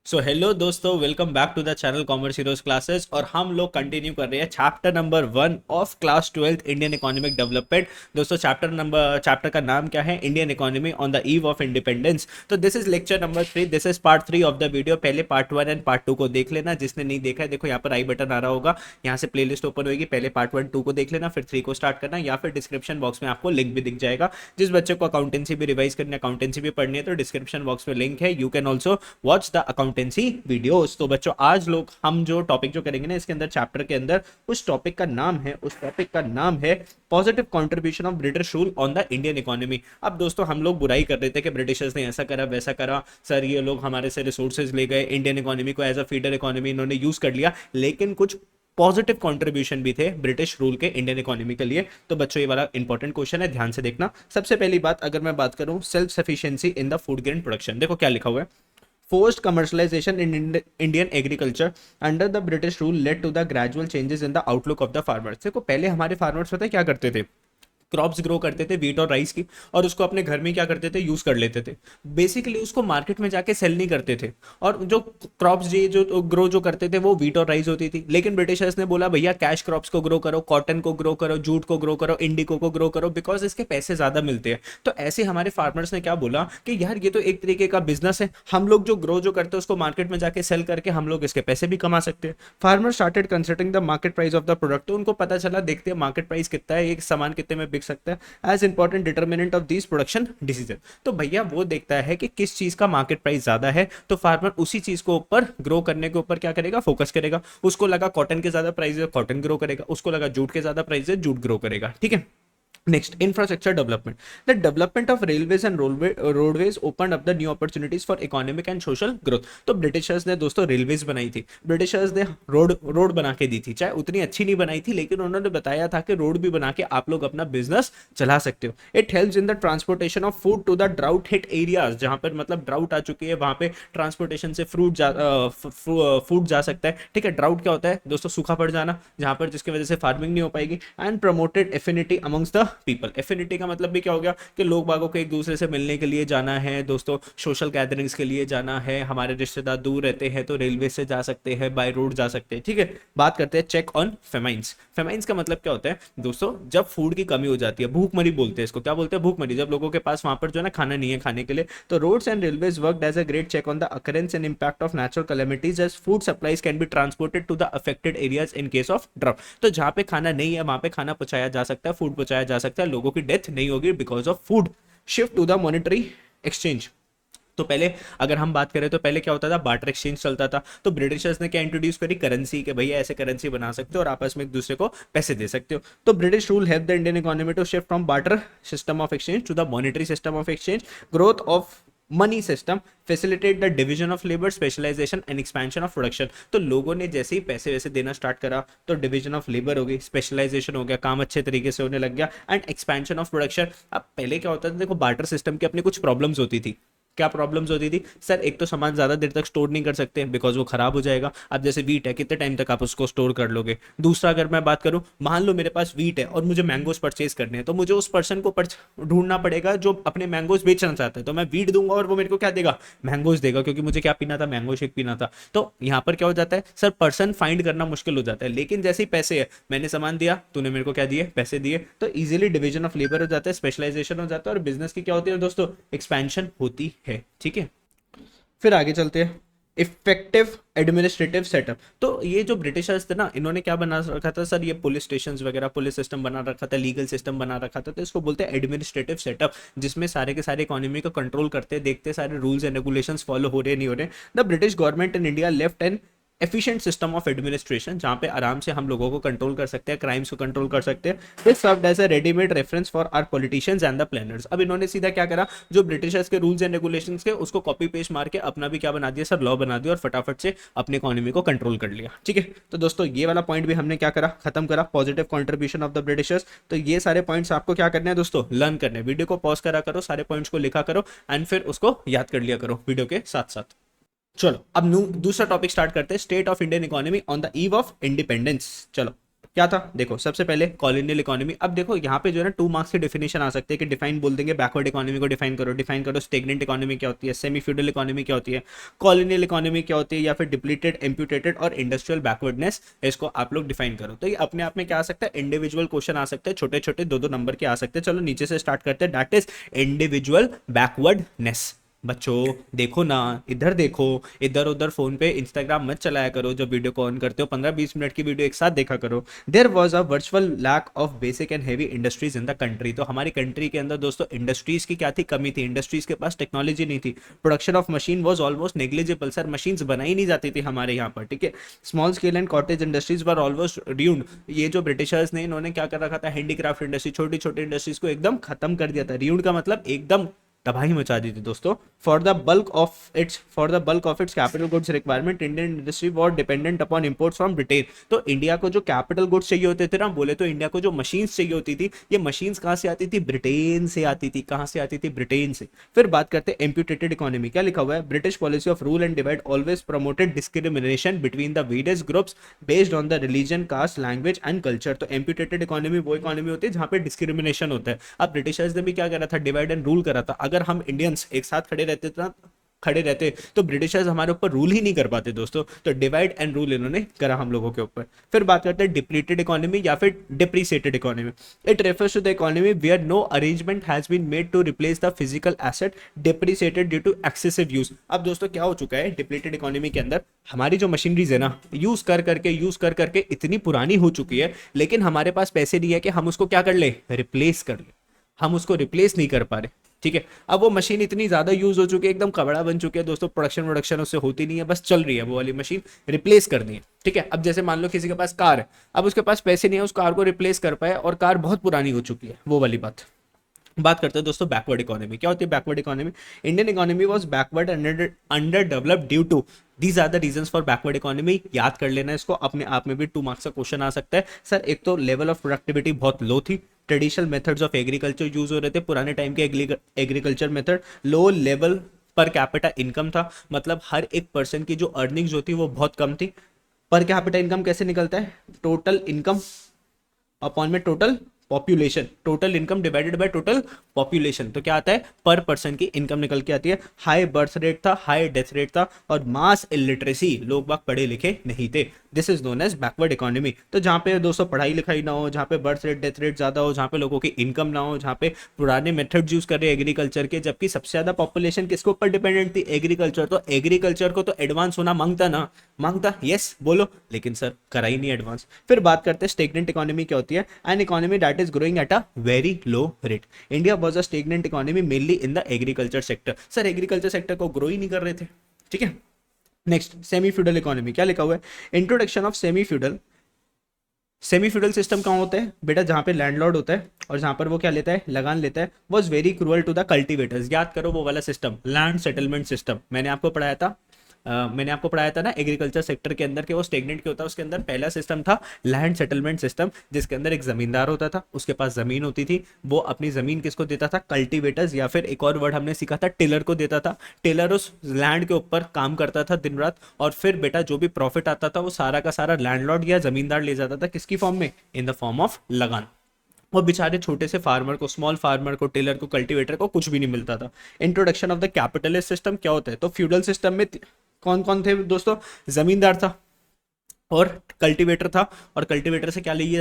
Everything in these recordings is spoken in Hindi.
सो हेलो दोस्तों, welcome back to the channel commerce heroes classes. और हम लोग कंटिन्यू कर रहे हैं chapter number 1 of class 12 Indian economic development. दोस्तों चैप्टर का नाम क्या है? Indian economy on the eve of independence. तो this is lecture number 3, this is part 3 of the video. पहले पार्ट 1 एंड पार्ट 2 को देख लेना, जिसने नहीं देखा है देखो यहाँ पर आई बटन आ रहा होगा, यहाँ से प्लेलिस्ट ओपन होगी। पहले पार्ट 1 2 को देख लेना, फिर 3 को स्टार्ट करना, या फिर डिस्क्रिप्शन बॉक्स में आपको लिंक भी दिख जाएगा। जिस बच्चे को अकाउंटेंसी भी रिवाइज करनी है, अकाउंटेंसी भी पढ़नी है, तो डिस्क्रिप्शन बॉक्स में लिंक है, you can also watch the accountancy video. तो बच्चों आज लोग हम जो टॉपिक जो करेंगे ना, इसके अंदर चैप्टर के अंदर उस टॉपिक का नाम है positive contribution of British rule on the Indian economy. अब दोस्तों हम लोग बुराई कर रहे थे कि ब्रिटिशर्स ने ऐसा करा वैसा करा, सर ये लोग हमारे से रिसोर्सेज ले गए, इंडियन इकोनॉमी को एज अ फीडर इकोनॉमी इन्होंने यूज कर लिया, लेकिन कुछ पॉजिटिव कंट्रीब्यूशन भी थे ब्रिटिश रूल के इंडियन इकोनॉमी के लिए। तो बच्चों ये वाला इंपॉर्टेंट क्वेश्चन है, ध्यान से देखना। सबसे पहली बात अगर मैं बात करूं self sufficiency in the food grain production, देखो क्या लिखा हुआ है। Forced commercialization in Indian agriculture under the British rule led to the gradual changes in the outlook of the farmers। देखो पहले हमारे फार्मर्स पता है क्या करते थे? क्रॉप्स ग्रो करते थे वीट और राइस की, और उसको अपने घर में क्या करते थे? यूज कर लेते थे। बेसिकली उसको मार्केट में जाके सेल नहीं करते थे। और जो क्रॉप्स जो ग्रो जो करते थे वो वीट और राइस होती थी, लेकिन ब्रिटिशर्स ने बोला भैया कैश क्रॉप्स को ग्रो करो, कॉटन को ग्रो करो, जूट को ग्रो करो, इंडिको को ग्रो करो, बिकॉज इसके पैसे ज्यादा मिलते हैं। तो ऐसे हमारे फार्मर्स ने क्या बोला कि यार ये तो एक तरीके का बिजनेस है, हम लोग जो ग्रो जो करते हैं उसको मार्केट में जाके सेल करके हम लोग इसके पैसे भी कमा सकते हैं। Farmer started considering the market price of the product. तो उनको पता चला, देखते हैं मार्केट प्राइस कितना है, एक सामान कितने में बिक सकता है, as important determinant of this production decision. तो भैया वो देखता है कि किस चीज का मार्केट प्राइस ज्यादा है, तो फार्मर उसी चीज को ऊपर ग्रो करने के ऊपर क्या करेगा? फोकस करेगा। उसको लगा कॉटन के ज्यादा प्राइस है, कॉटन ग्रो करेगा। उसको लगा जूट के ज्यादा प्राइस है, जूट ग्रो करेगा। ठीक है। Next, infrastructure development. The development of railways and roadways opened up the new opportunities for economic and social growth. तो ब्रिटिशर्स ने दोस्तों रेलवेज बनाई थी, ब्रिटिशर्स ने रोड बना के दी थी, चाहे उतनी अच्छी नहीं बनाई थी, लेकिन उन्होंने बताया था कि रोड भी बना के आप लोग अपना बिजनेस चला सकते हो। It helps in the transportation of food to the drought hit areas, जहां पर मतलब ड्राउट आ चुकी है वहां पे ट्रांसपोर्टेशन से फूड जा सकता है। ठीक है। ड्राउट क्या होता है दोस्तों? सूखा पड़ जाना, जहां पर जिसकी वजह से फार्मिंग नहीं हो पाएगी। And promoted affinity amongst the people. Affinity का मतलब भी क्या हो गया कि लोग बागों को एक दूसरे से मिलने के लिए जाना है दोस्तों, सोशल गैदरिंग्स के लिए जाना है, हमारे रिश्तेदार दूर रहते हैं तो रेलवे से जा सकते हैं, बाय रोड जा सकते हैं। ठीक है। बात करते हैं चेक ऑन फेमाइंस। फेमाइंस का मतलब क्या होता है दोस्तों? जब फूड की कमी हो जाती है, भूखमरी बोलते हैं इसको। क्या बोलते हैं? भूखमरी। जब लोगों के पास वहां पर जो है ना खाना नहीं है खाने के लिए, तो roads and railways worked as a great check on the occurrence and impact of natural calamities as food supplies can be transported to the affected areas in case of drought. तो जहां पे खाना नहीं है वहां पे खाना पहुंचाया जा सकता है, फूड पहुंचाया जा सकता है, लोगों की डेथ नहीं होगी because of food. Shift to the monetary exchange. तो पहले अगर हम बात करें तो पहले क्या होता था? बार्टर एक्सचेंज चलता था। तो ब्रिटिशर्स ने क्या इंट्रोड्यूस करी? करेंसी, के भैया ऐसे करेंसी बना सकते हो और आपस में एक दूसरे को पैसे दे सकते हो। तो British rule help the Indian economy to shift from barter system of exchange to the monetary system of exchange. Growth of money system facilitate the division of labour, specialisation and expansion of production. तो लोगों ने जैसे ही पैसे वैसे देना स्टार्ट करा तो डिवीजन ऑफ लेबर हो गई, स्पेशलाइजेशन हो गया, काम अच्छे तरीके से होने लग गया, एंड एक्सपेंशन ऑफ प्रोडक्शन। अब पहले क्या होता था? देखो बार्टर सिस्टम की अपनी कुछ प्रॉब्लम्स होती थी। क्या प्रॉब्लम्स होती थी सर? एक तो सामान ज्यादा देर तक स्टोर नहीं कर सकते बिकॉज वो खराब हो जाएगा। अब जैसे वीट है, कितने टाइम तक आप उसको स्टोर कर लोगे? दूसरा अगर मैं बात करूं, मान लो मेरे पास वीट है और मुझे मैंगोज परचेज करने हैं, तो मुझे उस पर्सन को ढूंढना पड़ेगा जो अपने मैंगोज बेचना चाहता है। तो मैं वीट दूंगा और वो मेरे को क्या देगा? मैंगोज देगा, क्योंकि मुझे क्या पीना था? मैंगो शेक पीना था। तो यहाँ पर क्या हो जाता है सर? पर्सन फाइंड करना मुश्किल हो जाता है। लेकिन जैसे ही पैसे है, मैंने सामान दिया, तूने मेरे को क्या दिए? पैसे दिए, तो इजीली डिवीजन ऑफ लेबर हो जाता है, स्पेशलाइजेशन हो जाता है, और बिजनेस की क्या होती है दोस्तों? एक्सपेंशन होती है। ठीक है। फिर आगे चलते हैं। Effective administrative setup. तो ये जो ब्रिटिशर्स थे ना, इन्होंने क्या बना रखा था सर? ये पुलिस स्टेशन वगैरह, पुलिस सिस्टम बना रखा था, लीगल सिस्टम बना रखा था। तो इसको बोलते हैं एडमिनिस्ट्रेटिव सेटअप, जिसमें सारे के सारे इकोनॉमी को कंट्रोल करते, देखते सारे रूल्स एंड रेगुलेशंस फॉलो हो रहे नहीं हो रहे। The British government in India left and efficient system of administration, जहां पे आराम से हम लोगों को कंट्रोल कर सकते हैं, क्राइम्स को कंट्रोल कर सकते हैं। This served as a readymade reference for our politicians and the planners. अब इन्होंने सीधा क्या करा? जो ब्रिटिशर्स के रूल्स एंड रेगुलेशंस के उसको कॉपी पेस्ट मार के अपना भी क्या बना दिया सर? लॉ बना दिया, और फटाफट से अपनी इकोनॉमी को कंट्रोल कर लिया। ठीक है। तो दोस्तों ये वाला पॉइंट भी हमने क्या करा? खत्म करा, positive contribution of the Britishers. तो ये सारे पॉइंट्स आपको क्या करने हैं दोस्तों? लर्न करने। वीडियो को पॉज करा करो, सारे पॉइंट्स को लिखा करो, एंड फिर उसको याद कर लिया करो वीडियो के साथ साथ। चलो अब दूसरा टॉपिक स्टार्ट करते हैं, state of Indian economy on the eve of independence. चलो क्या था, देखो सबसे पहले कॉलोनियल इकोनॉमी। अब देखो यहाँ पे जो है ना 2 मार्क्स की डेफिनेशन आ सकते हैं कि डिफाइन बोल देंगे, बैकवर्ड इकोनॉमी को डिफाइन करो, स्टेगनेंट इकोनॉमी क्या होती है, सेमी फ्यूडल इकोनॉमी क्या होती है, कॉलोनियल इकोनॉमी क्या होती है, या फिर डिप्लीटेड, एम्प्यूटेटेड और इंडस्ट्रियल बैकवर्डनेस, इसको आप लोग डिफाइन करो। तो ये अपने आप में क्या आ सकता है, इंडिविजुअल क्वेश्चन आ सकते हैं, छोटे छोटे 2-2 नंबर के आ सकते हैं। चलो नीचे से स्टार्ट करते हैं, दैट इज इंडिविजुअल बैकवर्डनेस। बच्चों देखो ना, इधर देखो, इधर उधर फोन पे इंस्टाग्राम मत चलाया करो, जब वीडियो को ऑन करते हो 15-20 मिनट की वीडियो एक साथ देखा करो। There was a virtual lack of basic and heavy industries in the country. तो हमारी कंट्री के अंदर दोस्तों इंडस्ट्रीज की क्या थी, कमी थी, इंडस्ट्रीज के पास टेक्नोलॉजी नहीं थी, production of machine was almost negligible. Sir machines बनाई नहीं जाती थी हमारे यहाँ पर, ठीक है। Small scale and cottage industries were almost ruined. ये जो ब्रिटिशर्स ने इन्होंने क्या कर रखा था, हैंडीक्राफ्ट इंडस्ट्री, छोटी छोटी इंडस्ट्रीज को एकदम खत्म कर दिया था। र्यून्ड का मतलब एकदम तबाही मचा दी थी दोस्तों। For the bulk of its capital goods requirement Indian industry war dependent upon imports from Britain. तो इंडिया को जो कैपिटल गुड्स चाहिए होते थे ना, बोले तो इंडिया को जो मशीन्स चाहिए होती थी, ये मशीन्स कहाँ से आती थी, ब्रिटेन से आती थी। कहाँ से आती थी, ब्रिटेन से। फिर बात करते हैं एम्प्यूटेटेड इकोनॉमी, क्या लिखा हुआ है, British policy of rule and divide always promoted discrimination between the various groups based on the religion, caste, language and culture. तो एम्प्यूटेटेड इकोनॉमी वो इकोनॉमी होती है जहाँ पे डिस्क्रिमिनेशन होता है। अब ब्रिटिशर्स ने भी क्या करा था, डिवाइड एंड रूल करा था। अगर हम इंडियंस एक साथ खड़े रहते तो ब्रिटिशर्स हमारे ऊपर रूल ही नहीं कर पाते दोस्तों। तो डिवाइड एंड रूल इन्होंने करा हम लोगों के ऊपर। फिर बात करते हैं डिप्लीटेड इकोनॉमी या फिर depreciated economy. It refers to the economy where no arrangement has been made to replace the physical asset depreciated due to excessive use. अब दोस्तों क्या हो चुका है, डिप्लीटेड इकोनॉमी के अंदर हमारी जो मशीनरीज है ना, यूज कर करके इतनी पुरानी हो चुकी है, लेकिन हमारे पास पैसे नहीं है कि हम उसको क्या कर ले, रिप्लेस कर ले। हम उसको रिप्लेस नहीं कर पा रहे, ठीक है। अब वो मशीन इतनी ज्यादा यूज हो चुकी है, एकदम कबड़ा बन चुकी है दोस्तों, प्रोडक्शन उससे होती नहीं है, बस चल रही है, वो वाली मशीन रिप्लेस करनी है, ठीक है। अब जैसे मान लो किसी के पास कार है, अब उसके पास पैसे नहीं है उस कार को रिप्लेस कर पाए, और कार बहुत पुरानी हो चुकी है, वो वाली बात करते हैं दोस्तों बैकवर्ड इकोनॉमी। क्या होती है backward economy, Indian economy was backward underdeveloped due to these are the reasons for backward economy. याद कर लेना इसको, अपने आप में भी 2 मार्क्स का क्वेश्चन आ सकता है। सर एक तो लेवल ऑफ प्रोडक्टिविटी बहुत लो थी, traditional methods of agriculture use हो रहे थे, पुराने टाइम के agriculture method, low level per capita income था, मतलब हर एक पर्सन की जो अर्निंग्स होती वो बहुत कम थी। पर कैपिटा इनकम कैसे निकलता है, टोटल इनकम अपॉन में total population, total income divided by total population. तो क्या आता है, पर पर्सन की इनकम निकल के आती है। हाई बर्थ रेट था, हाई डेथ रेट था, और मास इलिटरेसी, लोग बाग पढ़े लिखे नहीं थे। This is known as backward economy. तो जहाँ पे दोस्तों पढ़ाई लिखाई ना हो, जहाँ पे बर्थ रेट डेथ रेट ज्यादा हो, जहाँ पे लोगों की इनकम ना हो, जहाँ पे पुराने मेथड्स यूज कर रहे एग्रीकल्चर के, जबकि सबसे ज्यादा पॉपुलेशन किसके ऊपर डिपेंडेंट थी, एग्रीकल्चर। तो एग्रीकल्चर को तो एडवांस होना मांगता ना, मांगता, यस बोलो, लेकिन सर करा ही नहीं एडवांस। फिर बात करते हैं स्टेगनेंट इकोनॉमी क्या होती है, an economy that is growing at a very low rate. India was a stagnant economy mainly in the agriculture sector. Sir agriculture sector को ग्रो ही नहीं कर रहे थे, ठीक है। नेक्स्ट सेमी फ्यूडल इकोनॉमी, क्या लिखा हुआ है, introduction of semi feudal. Semi feudal system कहाँ होता है बेटा, जहाँ पे लैंडलॉर्ड होता है और जहाँ पर वो क्या लेता है, लगान लेता है, was very cruel to the cultivators. याद करो वो वाला सिस्टम, लैंड सेटलमेंट सिस्टम, मैंने आपको पढ़ाया था ना एग्रीकल्चर सेक्टर के अंदर के वो स्टेगनेंट क्या होता है। उसके अंदर पहला सिस्टम था लैंड सेटलमेंट सिस्टम, जिसके अंदर एक जमींदार होता था, उसके पास जमीन होती थी, वो अपनी जमीन किसको देता था, कल्टीवेटर्स, या फिर एक और वर्ड हमने सीखा था टिलर को देता था। टिलर उस लैंड के ऊपर काम करता था दिन रात, और फिर बेटा जो भी प्रॉफिट आता था वो सारा का सारा लैंडलॉर्ड या जमींदार ले जाता था, किसकी फॉर्म में, इन द फॉर्म ऑफ लगान। और बेचारे छोटे से फार्मर को, स्मॉल फार्मर को, टेलर को, कल्टीवेटर को कुछ भी नहीं मिलता था। Introduction of the capitalist system क्या होता है, तो फ्यूडल सिस्टम में कौन कौन थे दोस्तों, जमींदार था और कल्टीवेटर था, और कल्टीवेटर से क्या ली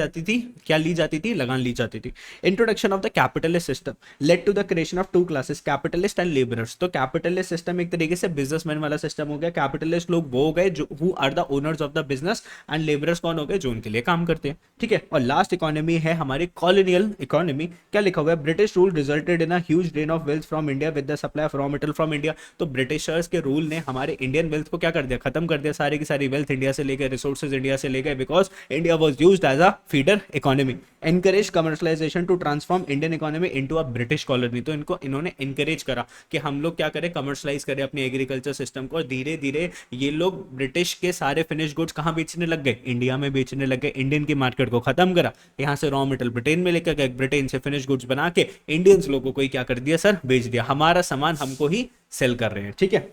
जाती थी, लगान ली जाती थी। Introduction of the capitalist system led to the creation of 2 classes, capitalist and labourers. तो कैपिटलिस्ट सिस्टम एक तरीके से बिजनेसमैन वाला सिस्टम हो गया। कैपिटलिस्ट लोग वो हो गए जो who are the owners of the business, and labourers कौन हो गए, जो उनके लिए काम करते हैं, ठीक है। और लास्ट इकोनॉमी है हमारी कॉलोनियल इकोनॉमी। क्या लिखा हुआ है, British rule resulted in a huge drain of wealth from India with the supply of raw material from India. तो ब्रिटिशर्स के रूल ने हमारे इंडियन वेल्थ को क्या कर दिया, खत्म कर दिया, सारी की सारी वेल्थ इंडिया से लेकर, रिसोर्सेज इंडिया से लेकर, because India was used as a feeder economy. Encourage commercialization to transform Indian economy into a British colony. तो इन्होंने encourage करा कि हम लोग क्या करें, कमर्शलाइज करें अपने एग्रीकल्चर सिस्टम को। धीरे धीरे ये लोग ब्रिटिश के सारे फिनिश गुड्स कहाँ बेचने लग गए, इंडिया में बेचने लग गए। इंडियन की मार्केट को खत्म करा, यहाँ से रॉ मटेरियल ब्रिटेन में लेकर गए, ब्रिटेन से फिनिश गुड्स बना के इंडियंस लोगों को ही क्या कर दिया सर, बेच दिया। हमारा सामान हमको ही सेल कर रहे हैं, ठीक है।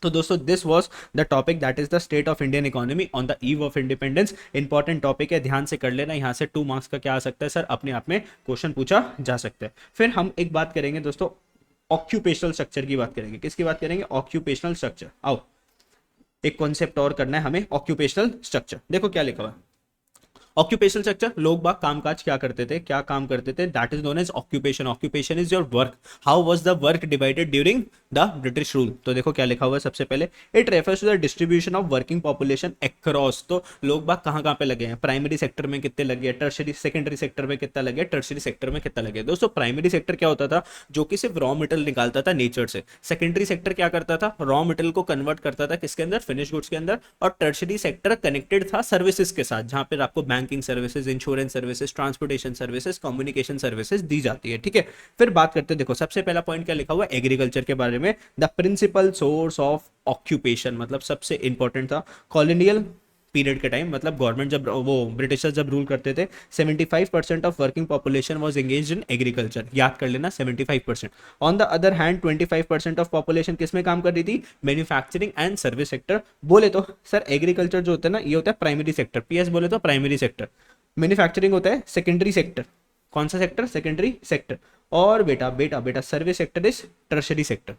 तो दोस्तों this was the topic that is the state of Indian economy on the eve of independence. Important topic है, ध्यान से कर लेना। यहाँ से 2 मार्क्स का क्या आ सकता है सर, अपने आप में क्वेश्चन पूछा जा सकता है। फिर हम एक बात करेंगे दोस्तों, ऑक्यूपेशनल स्ट्रक्चर की बात करेंगे। किसकी बात करेंगे? Occupational structure. आओ एक कॉन्सेप्ट और करना है हमें, ऑक्यूपेशनल स्ट्रक्चर। देखो क्या लिखा हुआ है, ऑक्यूपेशनल स्ट्रक्चर, लोग बाग कामकाज क्या करते थे, क्या काम करते थे, that is known as occupation. Occupation is your work. How was the work divided during the British rule? तो देखो क्या लिखा हुआ है सबसे पहले, it refers to the distribution of working population across. तो लोग बाग कहाँ कहाँ पे लगे हैं, प्राइमरी सेक्टर में कितने लगे, टर्शरी सेकेंडरी सेक्टर में कितना लगे, टर्शरी सेक्टर में कितना लगे। दोस्तों प्राइमरी सेक्टर क्या होता था, जो कि सिर्फ रॉ मटेरियल निकालता था नेचर से। सेकेंडरी सेक्टर क्या करता था, रॉ मटेरियल को कन्वर्ट करता था किसके अंदर, फिनिश गुड्स के अंदर। और टर्शरी सेक्टर कनेक्टेड था सर्विसेज के साथ, जहां पर आपको banking services, insurance services, transportation services, communication services दी जाती है। ठीक है, फिर बात करते हैं, देखो सबसे पहला पॉइंट क्या लिखा हुआ है, एग्रीकल्चर के बारे में। The principal source of occupation, मतलब सबसे इंपॉर्टेंट था कॉलोनियल पीरियड के टाइम, मतलब गवर्नमेंट जब वो ब्रिटिशर्स जब रूल करते थे, 75% of working population was engaged in agriculture. याद कर लेना 75%। On the other hand 25% of population किस में काम कर रही थी, मैन्युफैक्चरिंग एंड सर्विस सेक्टर। बोले तो सर एग्रीकल्चर जो होता है ना, ये होता है प्राइमरी सेक्टर, पीएस बोले तो प्राइमरी सेक्टर। मैन्युफैक्चरिंग होता है सेकेंडरी सेक्टर। कौन सा सेक्टर, सेकेंडरी सेक्टर। और बेटा बेटा बेटा service sector is tertiary sector.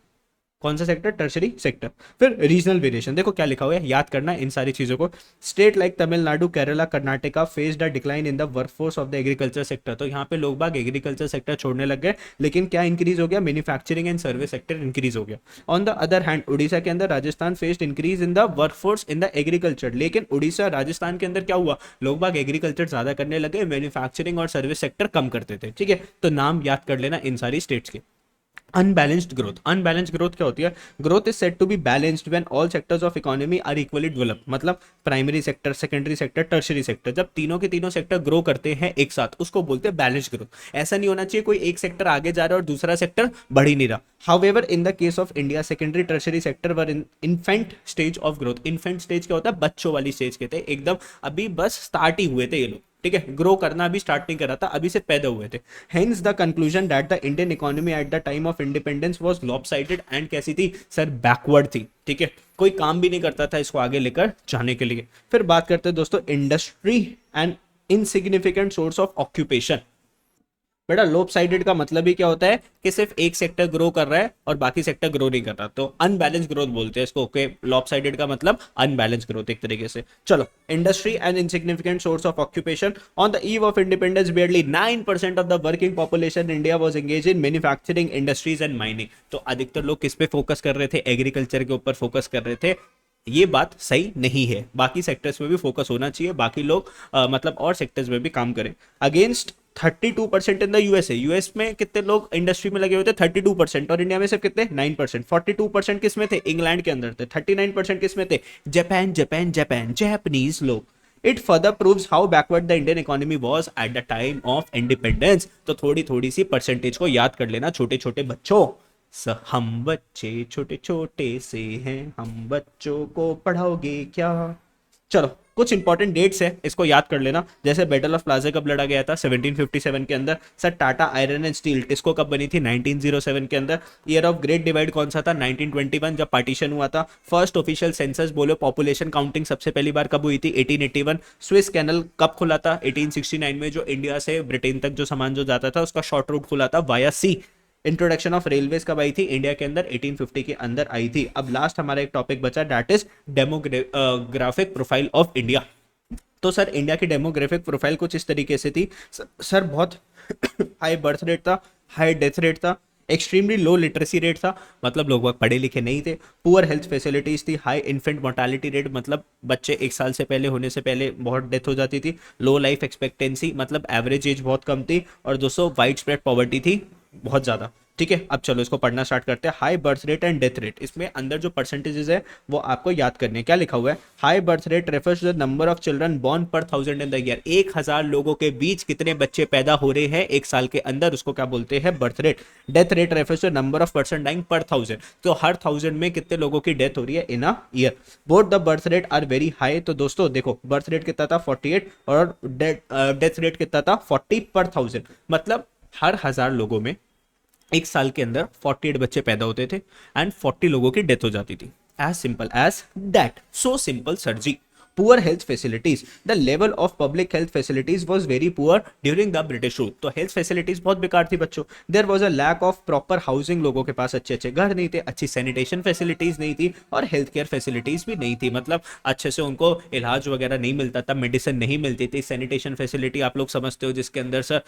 कौन सा सेक्टर, टर्शरी सेक्टर। फिर रीजनल वेरिएशन, देखो क्या लिखा हुआ है, याद करना है इन सारी चीजों को। State like Tamil Nadu, Kerala, Karnataka faced a decline in the workforce of the agriculture sector. तो यहाँ पे लोग बाग एग्रीकल्चर सेक्टर छोड़ने लग गए, लेकिन क्या इंक्रीज हो गया, manufacturing and service sector increase हो गया। On the other hand Orissa के अंदर, Rajasthan faced increase in the workforce in the agriculture. लेकिन उड़ीसा राजस्थान के अंदर क्या हुआ, लोग बाग एग्रीकल्चर ज्यादा करने लगे, मैन्युफैक्चरिंग और सर्विस सेक्टर कम करते थे। ठीक है, तो नाम याद कर लेना इन सारी स्टेट्स के। अनबैलेंस्ड ग्रोथ, अनबैलेंस्ड ग्रोथ क्या होती है, growth is said to be balanced when all sectors of economy are equally develop. मतलब primary sector, secondary sector, tertiary sector, जब तीनों के तीनों सेक्टर ग्रो करते हैं एक साथ, उसको बोलते हैं बैलेंस्ड ग्रोथ। ऐसा नहीं होना चाहिए कोई एक सेक्टर आगे जा रहा है और दूसरा सेक्टर बढ़ ही नहीं रहा। However in the case of India, secondary tertiary sector were in infant stage of growth. Infant stage क्या होता है, बच्चों वाली स्टेज के थे, एकदम अभी बस स्टार्ट ही हुए थे ये लोग। ठीक है, ग्रो करना अभी स्टार्ट नहीं करा था, अभी से पैदा हुए थे। Hence the conclusion that the Indian economy at the time of independence was lopsided and कैसी थी सर, बैकवर्ड थी। ठीक है, कोई काम भी नहीं करता था इसको आगे लेकर जाने के लिए। फिर बात करते हैं दोस्तों industry and insignificant source of occupation. बेटा लोप साइडेड का मतलब ही क्या होता है कि सिर्फ एक सेक्टर ग्रो कर रहा है और बाकी सेक्टर ग्रो नहीं कर रहा, तो अनबैलेंस ग्रोथ बोलते हैं इसको। ओके, लॉप साइडेड का मतलब अनबैलेंस ग्रोथ एक तरीके से। चलो, industry and insignificant source of occupation. On the eve of independence barely 9% of the working population India was engage in manufacturing, industries and mining. तो अधिकतर लोग किस पे फोकस कर रहे थे, एग्रीकल्चर के ऊपर फोकस कर रहे थे। ये बात सही नहीं है, बाकी सेक्टर्स में भी फोकस होना चाहिए, बाकी लोग मतलब और सेक्टर्स में भी काम करें। Against 32% in the USA, US में कितने लोग इंडस्ट्री में लगे हुए थे, 32%, और इंडिया में सिर्फ कितने, 9%। 42% किस में थे, इंग्लैंड के अंदर थे। 39% किस में थे, जापान जापान जापान, जापानीज लोग। It further proves how backward the Indian economy was at the time of independence. तो थोड़ी थोड़ी सी परसेंटेज को याद कर लेना छोटे छोटे बच्चों। हम बच्चे छोटे छोटे से हैं, हम बच्चों को पढ़ाओगे क्या। चलो कुछ इंपॉर्टेंट डेट्स है, इसको याद कर लेना। जैसे बैटल ऑफ प्लाजा कब लड़ा गया था, 1757 के अंदर। Sir Tata iron and steel TISCO कब बनी थी, 1907 के अंदर। ईयर ऑफ ग्रेट डिवाइड कौन सा था, 1921 जब पार्टीशन हुआ था। फर्स्ट ऑफिशियल सेंसस बोलो, पॉपुलेशन काउंटिंग सबसे पहली बार कब हुई थी, 1881। स्विस कैनल कब खुला था, 1869 में, जो इंडिया से ब्रिटेन तक जो सामान जो जाता था उसका शॉर्ट रूट खुला था via sea. Introduction of railways कब आई थी इंडिया के अंदर, 1850 के अंदर आई थी। अब लास्ट हमारा एक टॉपिक बचा, that is demographic profile of India. तो सर इंडिया की डेमोग्राफिक प्रोफाइल कुछ इस तरीके से थी सर, बहुत हाई बर्थ रेट था, हाई डेथ रेट था, एक्सट्रीमली लो लिटरेसी रेट था, मतलब लोग बहुत पढ़े लिखे नहीं थे। पुअर हेल्थ फैसिलिटीज थी, हाई इन्फेंट मोर्टालिटी रेट, मतलब बच्चे 1 साल से पहले होने से पहले बहुत डेथ हो जाती थी। लो लाइफ एक्सपेक्टेंसी, मतलब एवरेज एज बहुत कम थी। और दोस्तों वाइड स्प्रेड पॉवर्टी थी बहुत ज़्यादा। ठीक है, अब चलो इसको पढ़ना स्टार्ट करते हैं। High birth rate and death rate, इसमें अंदर जो परसेंटेजेस है वो आपको याद करने हैं। क्या लिखा हुआ है, high birth rate refers to the number of children born per 1000 in the year. 1000 लोगों के बीच कितने बच्चे पैदा हो रहे हैं 1 साल के अंदर, उसको क्या बोलते हैं, birth rate. Death rate refers to number of person dying per 1000, तो हर 1000 में कितने लोगों की डेथ हो रही है in a year. Both the birth rate are very high. तो दोस्तों देखो बर्थ रेट कितना था 48 और डेथ रेट कितना था 40 पर 1000, मतलब हर 1000 लोगों में 1 साल के अंदर 48 बच्चे पैदा होते थे एंड 40 लोगों की डेथ हो जाती थी। as simple as that. So simple, sir ji. Poor health facilities. The level of public health facilities was very poor during the British rule. तो health facilities बहुत बेकार थी बच्चों. There was a lack of proper housing. लोगों के पास अच्छे अच्छे घर नहीं थे, अच्छी sanitation facilities नहीं थी और health care facilities भी नहीं थी. मतलब अच्छे से उनको इलाज वगैरह नहीं मिलता था, मेडिसिन नहीं मिलती थी. sanitation facility आप लोग समझते हो जिसके अंदर सर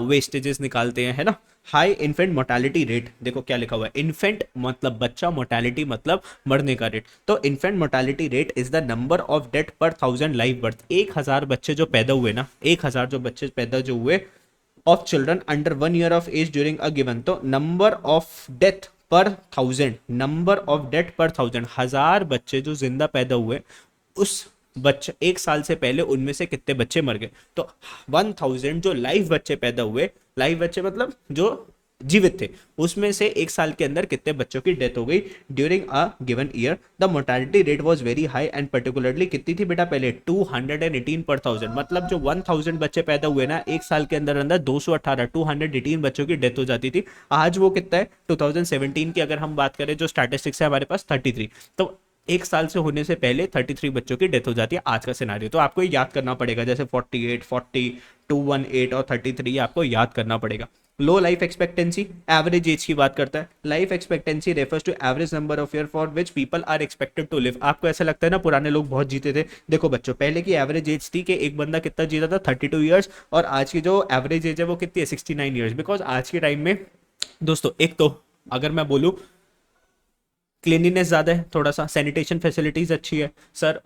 वेस्टेजेस निकालते हैं, है ना. High infant mortality rate. देखो क्या लिखा हुआ है, इन्फेंट मतलब बच्चा, मोर्टेलिटी मतलब मरने का रेट. तो infant mortality rate is the number of death per 1000 live birth. 1000 बच्चे जो पैदा हुए ना, 1000 जो बच्चे पैदा जो हुए of children under 1 year of age during a given. तो number of death per 1000, number of death per 1000, 1000 बच्चे जो जिंदा पैदा हुए उस बच्चे 1 साल से पहले उनमें से कितने बच्चे मर गए. तो 1000 जो लाइव बच्चे पैदा हुए, लाइव बच्चे मतलब जो जीवित थे, उसमें से 1 साल के अंदर कितने बच्चों की डेथ हो गई during a given year. The mortality rate was very high and particularly कितनी थी बेटा पहले, 218 पर 1000. मतलब जो 1000 बच्चे पैदा हुए ना 1 साल के अंदर अंदर 218 218 बच्चों की डेथ हो जाती थी. आज वो कितना है, 2017 की अगर हम बात करें जो स्टैटिस्टिक्स है हमारे पास 33. तो 1 साल से होने से पहले 33 बच्चों की डेथ हो जाती है आज का सिनारियो. तो आपको याद करना पड़ेगा, जैसे 48, 40, 218 और 33 आपको याद करना पड़ेगा. Low life expectancy, average age की बात करता है. Life expectancy refers to average number of year for which people are expected to live. आपको ऐसा लगता है ना पुराने लोग बहुत जीते थे. देखो बच्चों, पहले की एवरेज एज थी कि एक बंदा कितना जीता था, 32 ईयर्स. और आज की जो एवरेज एज है वो कितनी है, 69 ईयर्स. बिकॉज आज के टाइम में दोस्तों, एक तो अगर मैं बोलूँ क्लीनिनेस ज़्यादा है, थोड़ा सा सैनिटेशन फैसिलिटीज़ अच्छी है सर,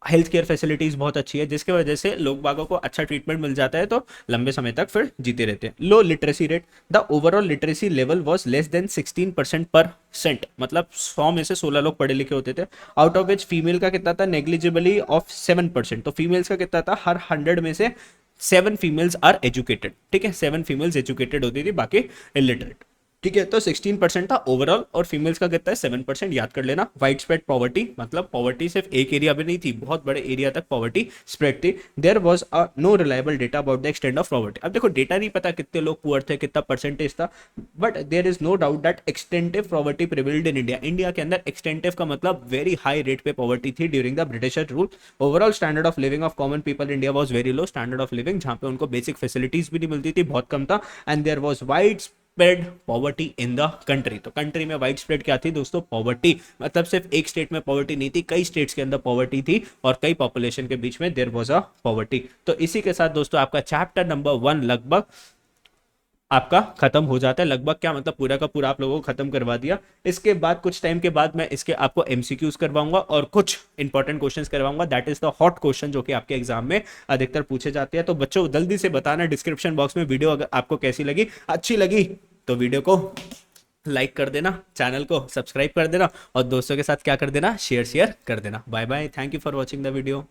हेल्थ केयर फैसिलिटीज़ बहुत अच्छी है, जिसके वजह से लोग बागों को अच्छा ट्रीटमेंट मिल जाता है तो लंबे समय तक फिर जीते रहते हैं. लो literacy rate. The overall literacy level was less than 16% मतलब 100 में से 16 लोग पढ़े लिखे होते थे. आउट ऑफ विच फीमेल का कितना था, नेग्लिजिबली ऑफ 7%. तो फीमेल्स का कितना था, हर 100 में से 7 फीमेल्स आर एजुकेटेड. ठीक है, 7 फीमेल्स एजुकेटेड होती थी, बाकी इलिटरेट. ठीक है, तो 16% था ओवरऑल और फीमेल्स का कितना है, 7%. याद कर लेना. वाइड स्प्रेड पॉवर्टी, मतलब पॉवर्टी सिर्फ एक एरिया में नहीं थी, बहुत बड़े एरिया तक पॉवर्टी स्प्रेड थी. There was a no reliable data about the extent of poverty. अब देखो डेटा नहीं पता कितने लोग पुअर थे, कितना परसेंटेज था, but there is no doubt that extensive poverty prevailed in India. India के अंदर एक्सटेंटिव का मतलब वेरी हाई रेट पे पॉवर्टी थी during the britisher rule. Overall standard of living of common people India was very low. Standard of living जहां पे उनको बेसिक फैसिलिटीज भी नहीं मिलती थी, बहुत कम था. And there was widespread poverty in the country. तो कंट्री में वाइड स्प्रेड क्या थी दोस्तों, पॉवर्टी. मतलब सिर्फ एक स्टेट में पॉवर्टी नहीं थी, कई स्टेट्स के अंदर पॉवर्टी थी और कई पॉपुलेशन के बीच में देयर वाज अ पॉवर्टी. तो इसी के साथ दोस्तों आपका चैप्टर नंबर 1 लगभग आपका खत्म हो जाता है. लगभग क्या मतलब, पूरा का पूरा आप लोगों को खत्म करवा दिया. इसके बाद कुछ टाइम के बाद मैं इसके आपको एमसीक्यूज करवाऊंगा और कुछ इंपॉर्टेंट क्वेश्चंस करवाऊंगा. That is the hot question जो कि आपके एग्जाम में अधिकतर पूछे जाते हैं. तो बच्चों जल्दी से बताना डिस्क्रिप्शन बॉक्स में वीडियो अगर आपको कैसी लगी. अच्छी लगी तो वीडियो को लाइक कर देना, चैनल को सब्सक्राइब कर देना और दोस्तों के साथ क्या कर देना, शेयर कर देना. Bye bye, thank you for watching the video.